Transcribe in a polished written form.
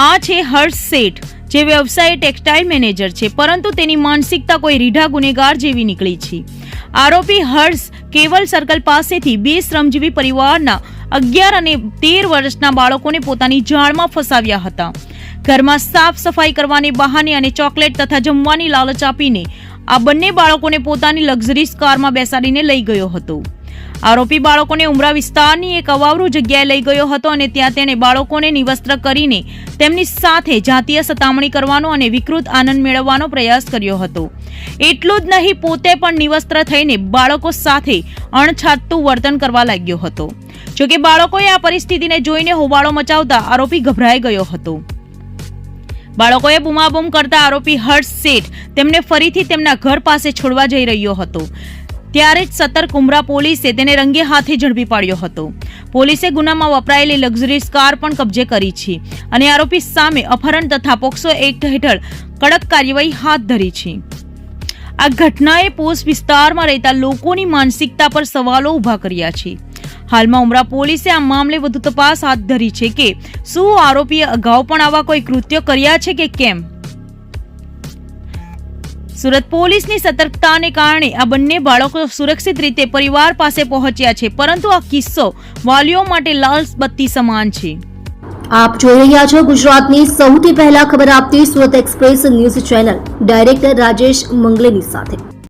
આ છે હર્ષ શેઠ, જે વ્યવસાય ટેક્સટાઇલ મેનેજર છે, પરંતુ તેની માનસિકતા કોઈ રીઢા ગુનેગાર જેવી નીકળી છે. આરોપી હર્ષ કેવલ સર્કલ પાસેથી 2 શ્રમજીવી પરિવારના 11 અને 13 વર્ષના બાળકોને પોતાની જાળમાં ફસાવ્યા હતા. ઘરમાં સાફ સફાઈ કરવાને બહાને અને ચોકલેટ તથા જમવાની લાલચ આપીને આ બંને બાળકોને પોતાની લક્ઝરીઝ કારમાં બેસાડીને લઈ ગયો હતો. આરોપી બાળકોને ઉમરા વિસ્તારની એક અવાવરૂ જગ્યાએ લઈ ગયો હતો અને ત્યાં તેણે બાળકોને નિવસ્ત્ર કરીને તેમની સાથે જાતીય સતામણી કરવાનો અને વિકૃત આનંદ મેળવવાનો પ્રયાસ કર્યો હતો. એટલું જ નહીં, પોતે પણ નિવસ્ત્ર થઈને બાળકો સાથે અણછાતું વર્તન કરવા લાગ્યો હતો. જોકે બાળકોએ આ પરિસ્થિતિને જોઈને હોબાળો મચાવતા આરોપી ગભરાઈ ગયો હતો. બાળકોએ બૂમાબૂમ કરતા આરોપી હર્ષ શેઠ તેમને ફરીથી તેમના ઘર પાસે છોડવા જઈ રહ્યો હતો. ત્યારે જ સતર્ક ઉમરા પોલીસે તેને રંગે હાથે ઝડપી પાડ્યો હતો. પોલીસે ગુનામાં વપરાયેલી લક્ઝરીઝ કાર પણ કબજે કરી છે અને આરોપી સામે અપહરણ તથા પોક્સો એક્ટ હેઠળ કડક કાર્યવાહી હાથ ધરી છે. આ ઘટનાએ પોસ્ટ વિસ્તારમાં રહેતા લોકોની માનસિકતા પર સવાલો ઉભા કર્યા છે. હાલમાં ઉમરા પોલીસે આ મામલે વધુ તપાસ હાથ ધરી છે કે શું આરોપીએ અગાઉ પણ આવા કોઈ કૃત્યો કર્યા છે કે કેમ. સુરત પોલીસની સતર્કતાને કારણે આ બંને બાળકો સુરક્ષિત રીતે પરિવાર પાસે પહોંચ્યા છે, પરંતુ આ કિસ્સો વાલીઓ માટે લાલ બત્તી સમાન છે. આપ જોઈ રહ્યા છો ગુજરાતની સૌથી પહેલા ખબર આપતી Surat express news channel director Rajesh મંગલેની સાથે.